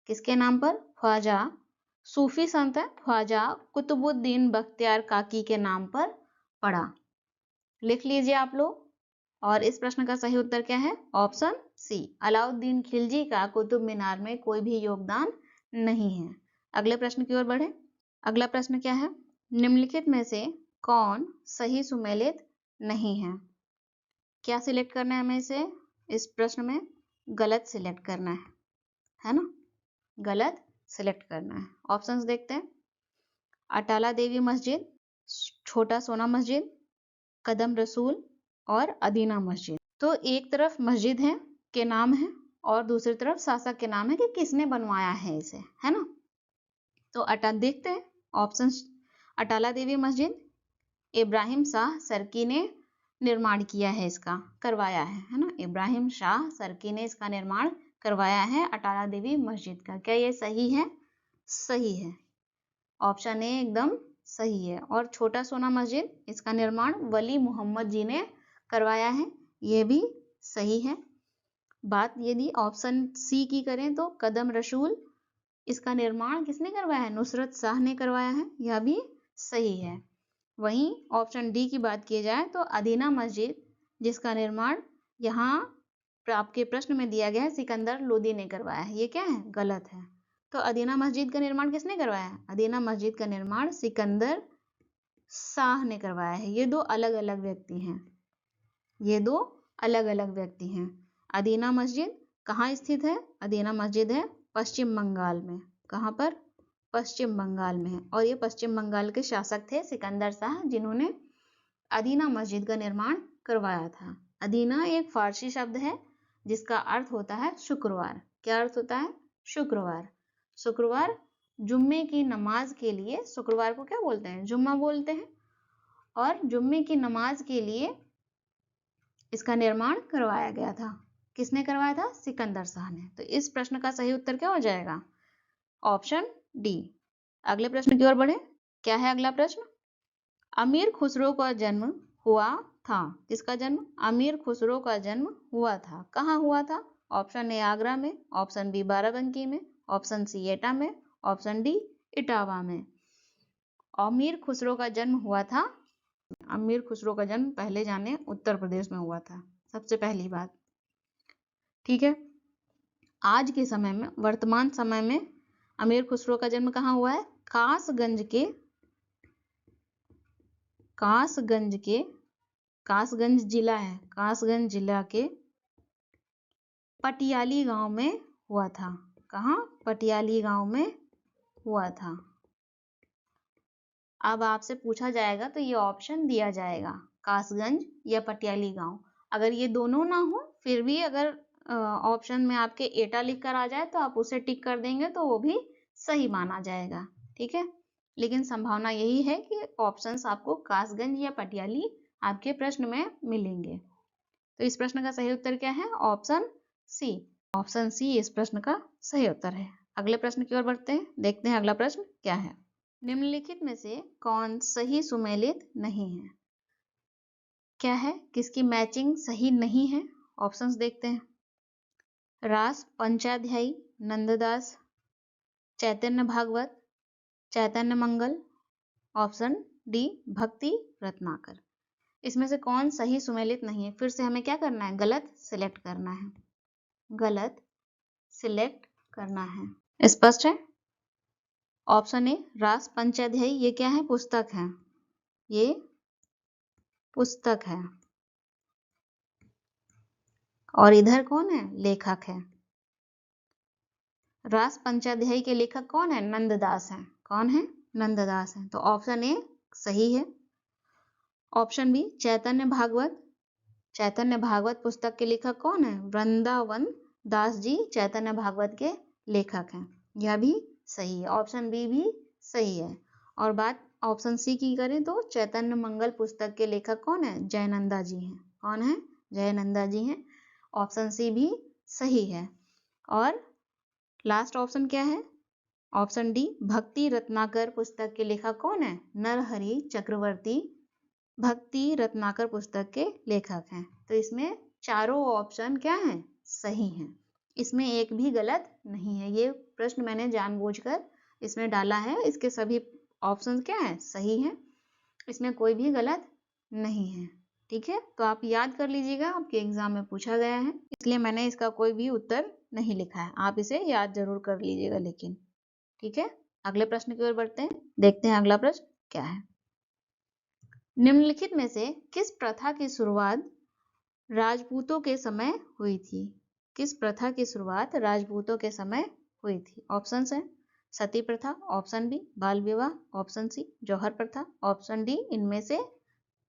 किसके नाम पर? ख्वाजा, सूफी संत है, ख्वाजा कुतुबुद्दीन बख्तियार काकी के नाम पर पड़ा। लिख लीजिए आप लोग। और इस प्रश्न का सही उत्तर क्या है? ऑप्शन सी, अलाउद्दीन खिलजी का कुतुब मीनार में कोई भी योगदान नहीं है। अगले प्रश्न की ओर बढ़े। अगला प्रश्न क्या है? निम्नलिखित में से कौन सही सुमेलित नहीं है? क्या सिलेक्ट करना है हमें इसे? इस प्रश्न में गलत सिलेक्ट करना है ना? गलत सिलेक्ट करना है। ऑप्शंस देखते हैं। अटाला देवी मस्जिद, छोटा सोना मस्जिद, कदम रसूल और अदीना मस्जिद। तो एक तरफ मस्जिद है के नाम है और दूसरी तरफ शासक के नाम है कि किसने बनवाया है इसे, है ना? तो देखते हैं ऑप्शंस। अटाला देवी मस्जिद इब्राहिम शाह सरकी ने निर्माण किया है, इसका करवाया है ना? इब्राहिम शाह सरकी ने इसका निर्माण करवाया है अटाला देवी मस्जिद का। क्या ये सही है? सही है। ऑप्शन ए एकदम सही है। और छोटा सोना मस्जिद, इसका निर्माण वली मोहम्मद जी ने करवाया है, ये भी सही है। बात यदि ऑप्शन सी की करें तो कदम रसूल, इसका निर्माण किसने करवाया है? नुसरत शाह ने करवाया है, यह भी सही है। वहीं ऑप्शन डी की बात की जाए तो अदीना मस्जिद, जिसका निर्माण यहाँ आपके प्रश्न में दिया गया है सिकंदर लोदी ने करवाया है, ये क्या है? गलत है। तो अदीना मस्जिद का निर्माण किसने करवाया है? अदीना मस्जिद का निर्माण सिकंदर शाह ने करवाया है। ये दो अलग अलग व्यक्ति हैं। ये दो अलग अलग व्यक्ति हैं। अदीना मस्जिद कहाँ स्थित है? अदीना मस्जिद है पश्चिम बंगाल में। कहाँ पर? पश्चिम बंगाल में है। और ये पश्चिम बंगाल के शासक थे सिकंदर शाह, जिन्होंने अदीना मस्जिद का निर्माण करवाया था। अदीना एक फारसी शब्द है जिसका अर्थ होता है शुक्रवार। क्या अर्थ होता है? शुक्रवार। शुक्रवार जुम्मे की नमाज के लिए, शुक्रवार को क्या बोलते हैं? जुम्मा बोलते हैं। और जुम्मे की नमाज के लिए इसका निर्माण करवाया गया था। किसने करवाया था? सिकंदर शाह ने। तो इस प्रश्न का सही उत्तर क्या हो जाएगा? Option D. अगले प्रश्न की ओर बढ़े। क्या है अगला प्रश्न? अमीर खुसरो का जन्म हुआ था। किसका जन्म? अमीर खुसरो का जन्म हुआ था। कहाँ हुआ था? ऑप्शन ए आगरा में, ऑप्शन बी बाराबंकी में, ऑप्शन सी एटा में, ऑप्शन डी इटावा में। अमीर खुसरो का जन्म हुआ था, अमीर खुसरो का जन्म पहले जाने उत्तर प्रदेश में हुआ था, सबसे पहली बात। ठीक है। आज के समय में, वर्तमान समय में अमीर खुसरो का जन्म कहाँ हुआ है? कासगंज जिला है, कासगंज जिला के पटियाली गांव में हुआ था। कहाँ? पटियाली गांव में हुआ था। अब आपसे पूछा जाएगा तो ये ऑप्शन दिया जाएगा, कासगंज या पटियाली गांव। अगर ये दोनों ना हो, फिर भी अगर ऑप्शन में आपके एटा लिख कर आ जाए तो आप उसे टिक कर देंगे तो वो भी सही माना जाएगा। ठीक है। लेकिन संभावना यही है कि ऑप्शंस आपको कासगंज या पटियाली आपके प्रश्न में मिलेंगे। तो इस प्रश्न का सही उत्तर क्या है? ऑप्शन सी। ऑप्शन सी इस प्रश्न का सही उत्तर है। अगले प्रश्न की ओर बढ़ते हैं, देखते हैं अगला प्रश्न क्या है। निम्नलिखित में से कौन सही सुमेलित नहीं है? क्या है? किसकी मैचिंग सही नहीं है? ऑप्शंस देखते हैं। रास पंचाध्यायी, नंददास, चैतन्य भागवत, चैतन्य मंगल, ऑप्शन डी भक्ति रत्नाकर। इसमें से कौन सही सुमेलित नहीं है? फिर से हमें क्या करना है? गलत सिलेक्ट करना है। गलत सिलेक्ट करना है। स्पष्ट है? ऑप्शन ए रास पंचाध्यायी, ये क्या है? पुस्तक है। ये पुस्तक है। और इधर कौन है? लेखक है। रास पंचाध्यायी के लेखक कौन है? नंददास है। कौन है? नंददास है। तो ऑप्शन ए सही है। ऑप्शन बी चैतन्य भागवत, चैतन्य भागवत पुस्तक के लेखक कौन है? वृंदावन दास जी चैतन्य भागवत के लेखक हैं। यह भी सही है। ऑप्शन बी भी सही है। और बात ऑप्शन सी की करें तो चैतन्य मंगल पुस्तक के लेखक कौन है? जयानंदा जी हैं। कौन है? जयानंदा जी हैं। ऑप्शन सी भी सही है। और लास्ट ऑप्शन क्या है? ऑप्शन डी भक्ति रत्नाकर पुस्तक के लेखक कौन है? नरहरि चक्रवर्ती भक्ति रत्नाकर पुस्तक के लेखक हैं। तो इसमें चारों ऑप्शन क्या हैं? सही हैं। इसमें एक भी गलत नहीं है। ये प्रश्न मैंने जानबूझकर इसमें डाला है। इसके सभी ऑप्शन क्या हैं? सही हैं। इसमें कोई भी गलत नहीं है। ठीक है, तो आप याद कर लीजिएगा, आपके एग्जाम में पूछा गया है, इसलिए मैंने इसका कोई भी उत्तर नहीं लिखा है। आप इसे याद जरूर कर लीजिएगा लेकिन। ठीक है, अगले प्रश्न की ओर बढ़ते हैं, देखते हैं अगला प्रश्न क्या है। निम्नलिखित में से किस प्रथा की शुरुआत राजपूतों के समय हुई थी? किस प्रथा की शुरुआत राजपूतों के समय हुई थी? ऑप्शंस हैं सती प्रथा, ऑप्शन बी बाल विवाह, ऑप्शन सी जौहर प्रथा, ऑप्शन डी इनमें से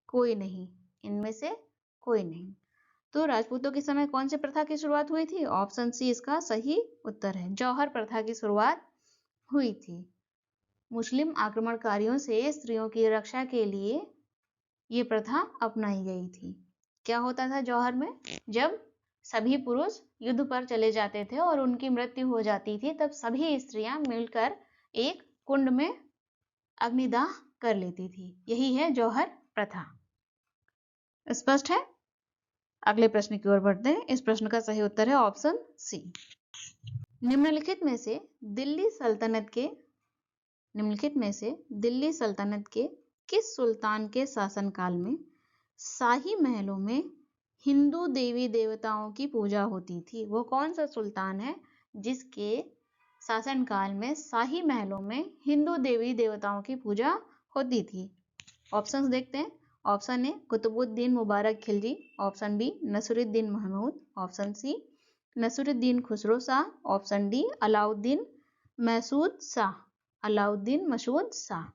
कोई नहीं। इनमें से कोई नहीं। तो राजपूतों के समय कौन सी प्रथा की शुरुआत हुई थी? ऑप्शन सी इसका सही उत्तर है। जौहर प्रथा की शुरुआत हुई थी। मुस्लिम आक्रमणकारियों से स्त्रियों की रक्षा के लिए ये प्रथा अपनाई गई थी। क्या होता था जौहर में? जब सभी पुरुष युद्ध पर चले जाते थे और उनकी मृत्यु हो जाती थी, तब सभी स्त्रियां मिलकर एक कुंड में अग्निदाह कर लेती थी। यही है जौहर प्रथा। स्पष्ट है? अगले प्रश्न की ओर बढ़ते हैं। इस प्रश्न का सही उत्तर है ऑप्शन सी। निम्नलिखित में से दिल्ली सल्तनत के किस सुल्तान के शासनकाल में शाही महलों में हिंदू देवी देवताओं की पूजा होती थी? वो कौन सा सुल्तान है जिसके शासनकाल में शाही महलों में हिंदू देवी देवताओं की पूजा होती थी? ऑप्शंस देखते हैं। Option A Qutubuddin Mubarak Khilji, option B Nasiruddin Mahmud, option C Nasiruddin Khusro Shah, option D Alauddin Masud Shah. Alauddin Masud Shah.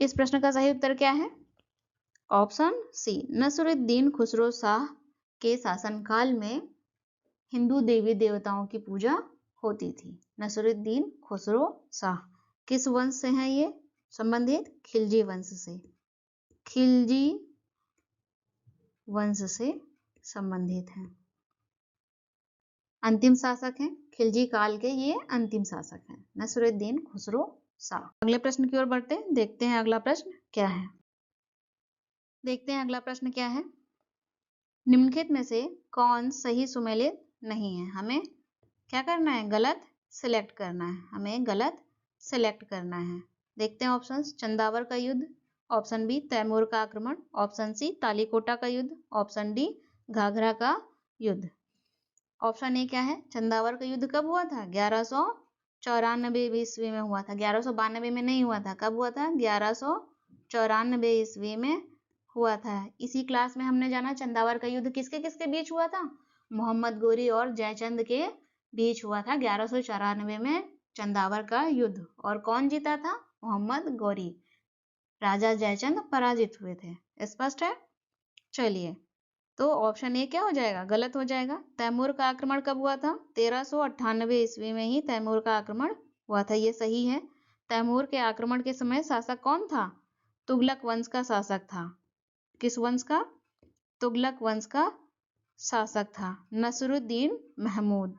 इस प्रश्न का सही उत्तर क्या है? ऑप्शन सी नसरुद्दीन खुसरो शाह के शासनकाल में हिंदू देवी देवताओं की पूजा होती थी। नसरुद्दीन खुसरो शाह किस वंश से हैं ये संबंधित? खिलजी वंश से। खिलजी वंश से संबंधित हैं। अंतिम शासक हैं खिलजी काल के, ये अंतिम शासक हैं नसरुद्दीन खुसरो शाह। अगले प्रश्न की ओर बढ़ते हैं, देखते हैं अगला प्रश्न क्या है। देखते हैं अगला प्रश्न क्या है। निम्नलिखित में से कौन सही सुमेलित नहीं है? हमें क्या करना है? गलत सिलेक्ट करना है। हमें गलत सिलेक्ट करना है। देखते हैं ऑप्शंस। चंदावर का युद्ध, ऑप्शन बी तैमूर का आक्रमण, ऑप्शन सी तालीकोटा का युद्ध, ऑप्शन डी घाघरा का युद्ध। ऑप्शन ए क्या है? चंदावर का युद्ध कब हुआ था? 1194 ईस्वी में हुआ था। 1192 में नहीं हुआ था। कब हुआ था? 1194 ईस्वी में हुआ था। इसी क्लास में हमने जाना चंदावर का युद्ध किसके किसके बीच हुआ था? मोहम्मद गोरी और जयचंद के बीच हुआ था 1194 में चंदावर का युद्ध। और कौन जीता था? मोहम्मद गोरी। राजा जयचंद पराजित हुए थे। स्पष्ट है? चलिए, तो ऑप्शन ए क्या हो जाएगा? गलत हो जाएगा। तैमूर का आक्रमण कब हुआ था? 1398 ईस्वी में ही तैमूर का आक्रमण हुआ था। ये सही है। तैमूर के आक्रमण के समय शासक कौन था? तुगलक वंश का शासक था। किस वंश का? तुगलक वंश का शासक था, नसरुद्दीन महमूद।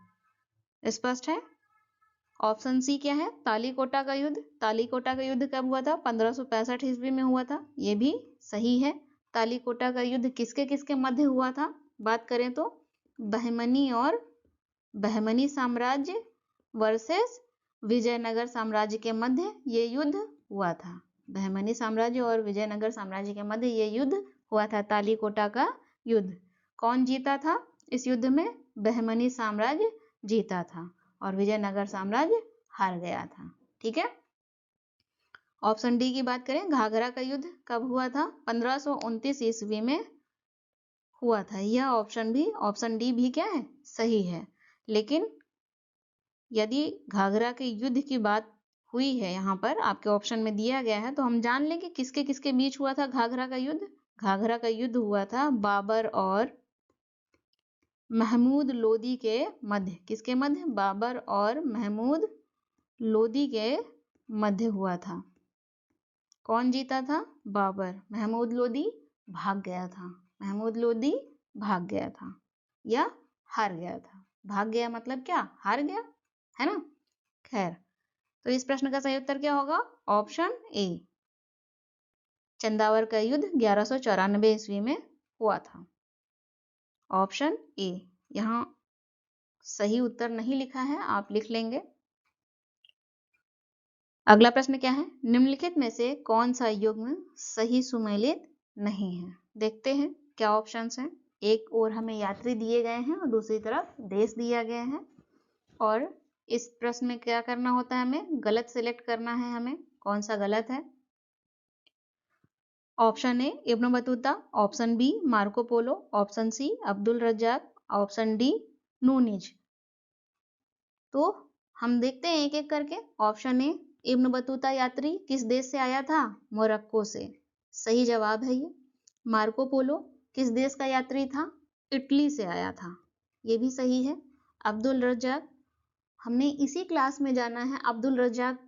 स्पष्ट है? ऑप्शन सी क्या है? तालीकोटा का युद्ध। तालीकोटा का युद्ध कब हुआ था? 1565 ईस्वी में हुआ था, ये भी सही है। तालीकोटा का युद्ध किसके किसके मध्य हुआ था? बात करें तो बहमनी साम्राज्य वर्सेस विजयनगर साम्राज्य के मध्य ये युद्ध हुआ था। बहमनी साम्राज्य और विजयनगर साम्राज्य के मध्य ये युद्ध हुआ था, तालीकोटा का युद्ध। कौन जीता था इस युद्ध में? बहमनी साम्राज्य जीता था और विजयनगर साम्राज्य हार गया था। ठीक है। ऑप्शन डी की बात करें, घाघरा का युद्ध कब हुआ था? 1529 ईस्वी में हुआ था। यह ऑप्शन डी भी क्या है? सही है। लेकिन यदि घाघरा के युद्ध की बात हुई है, यहाँ पर आपके ऑप्शन में दिया गया है, तो हम जान लें कि किसके किसके बीच हुआ था घाघरा का युद्ध। घाघरा का युद्ध हुआ था बाबर और महमूद लोदी के मध्य। किसके मध्य? बाबर और महमूद लोदी के मध्य हुआ था। कौन जीता था? बाबर। महमूद लोदी भाग गया था। महमूद लोदी भाग गया था या हार गया था। भाग गया मतलब क्या? हार गया, है ना। खैर, तो इस प्रश्न का सही उत्तर क्या होगा? ऑप्शन ए, चंदावर का युद्ध 1194 ईस्वी में हुआ था। ऑप्शन ए। यहाँ सही उत्तर नहीं लिखा है, आप लिख लेंगे। अगला प्रश्न क्या है? निम्नलिखित में से कौन सा युग्म सही सुमेलित नहीं है? देखते हैं क्या ऑप्शंस हैं। एक ओर हमें यात्री दिए गए हैं और दूसरी तरफ देश दिया गया है, और इस प्रश्न में क्या करना होता है? हमें गलत सिलेक्ट करना है। हमें कौन सा गलत है? Option A Ibn Battuta, option B Marco Polo, option C Abdul Razzaq, option D Nuniz. तो हम देखते हैं एक एक करके। ऑप्शन ए इब्न बतूता यात्री किस देश से आया था? मोरक्को से। सही जवाब है ये। मार्को पोलो किस देश का यात्री था? इटली से आया था, ये भी सही है। अब्दुल रज्जाक, हमने इसी क्लास में जाना है अब्दुल रज्जाक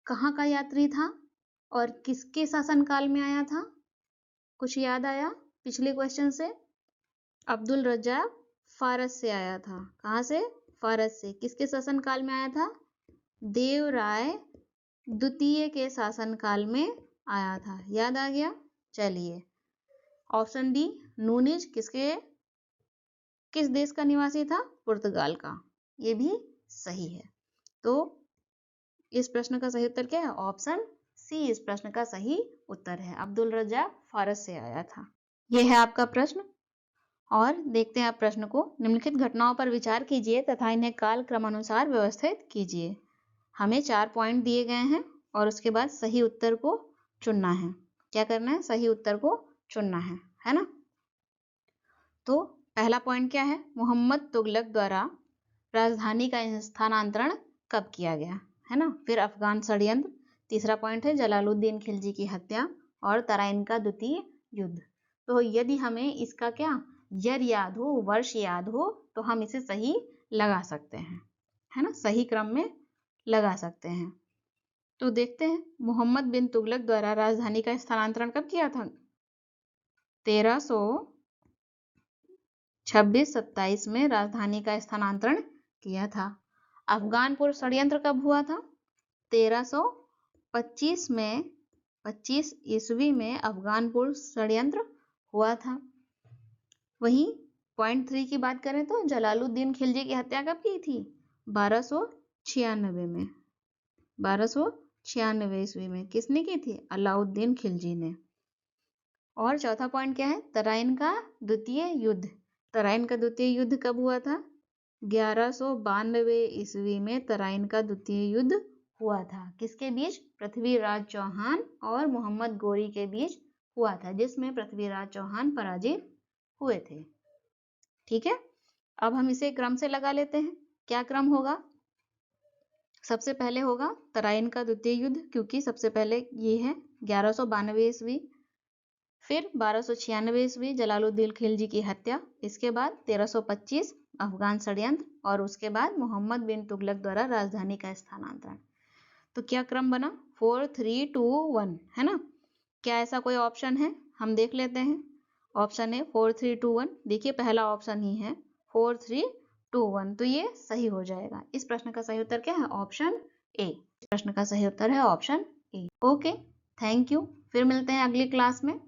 कहाँ का यात्री था और किसके शासनकाल में आया था। कुछ याद आया पिछले क्वेश्चन से? अब्दुल रज्जाक फारस से आया था। कहाँ से? फारस से। किसके शासनकाल में आया था? देवराय द्वितीय के शासनकाल में आया था। याद आ गया? चलिए, ऑप्शन डी नूनिज किस देश का निवासी था? पुर्तगाल का। ये भी सही है। तो इस प्रश्न का सही उत्तर क्या है? ऑप्शन सी इस प्रश्न का सही उत्तर है। अब्दुल रज्जाक फारस से आया था। यह है आपका प्रश्न। और देखते हैं आप प्रश्न को। निम्नलिखित घटनाओं पर विचार कीजिए तथा इन्हें काल क्रमानुसार व्यवस्थित कीजिए। हमें 4 पॉइंट दिए गए हैं और उसके बाद सही उत्तर को चुनना है। क्या करना है? सही उत्तर को चुनना है ना। तो पहला पॉइंट क्या है? मोहम्मद तुगलक द्वारा राजधानी का स्थानांतरण कब किया गया, है ना। फिर अफगान षड्यंत्र। तीसरा पॉइंट है जलालुद्दीन खिलजी की हत्या और तराइन का द्वितीय युद्ध। तो यदि हमें इसका क्या ईयर याद हो, वर्ष याद हो, तो हम इसे सही लगा सकते हैं, है ना। सही क्रम में लगा सकते हैं। तो देखते हैं मोहम्मद बिन तुगलक द्वारा राजधानी का स्थानांतरण कब किया था? 1326-27 में राजधानी का स्थानांतरण किया था। अफगानपुर षड्यंत्र कब हुआ था? 1325 में 25 ईस्वी में अफगानपुर षड्यंत्र हुआ था। वहीं पॉइंट 3 की बात करें तो जलालुद्दीन खिलजी की हत्या कब की थी? 1296 में। 1296 ईस्वी में किसने की थी? अलाउद्दीन खिलजी ने। और चौथा पॉइंट क्या है? तराइन का द्वितीय युद्ध। तराइन का द्वितीय युद्ध कब हुआ था? 1192 ईस्वी में तराइन का द्वितीय युद्ध हुआ था। किसके बीच? पृथ्वीराज चौहान और मोहम्मद गोरी के बीच हुआ था, जिसमें पृथ्वीराज चौहान पराजित हुए थे। ठीक है, अब हम इसे क्रम से लगा लेते हैं। क्या क्रम होगा? सबसे पहले होगा तराइन का द्वितीय युद्ध, क्योंकि सबसे पहले ये है 1192 ईस्वी। फिर 1296 ईस्वी जलालुद्दीन खिलजी की हत्या। इसके बाद 1325 अफगान षड्यंत्र और उसके बाद मोहम्मद बिन तुगलक द्वारा राजधानी का स्थानांतरण। तो क्या क्रम बना? 4 3 2 1, है ना। क्या ऐसा कोई ऑप्शन है? हम देख लेते हैं। ऑप्शन है 4321। देखिए पहला ऑप्शन ही है 4321, तो ये सही हो जाएगा। इस प्रश्न का सही उत्तर क्या है? ऑप्शन ए। इस प्रश्न का सही उत्तर है option A. Okay, thank you. फिर मिलते हैं अगली क्लास में।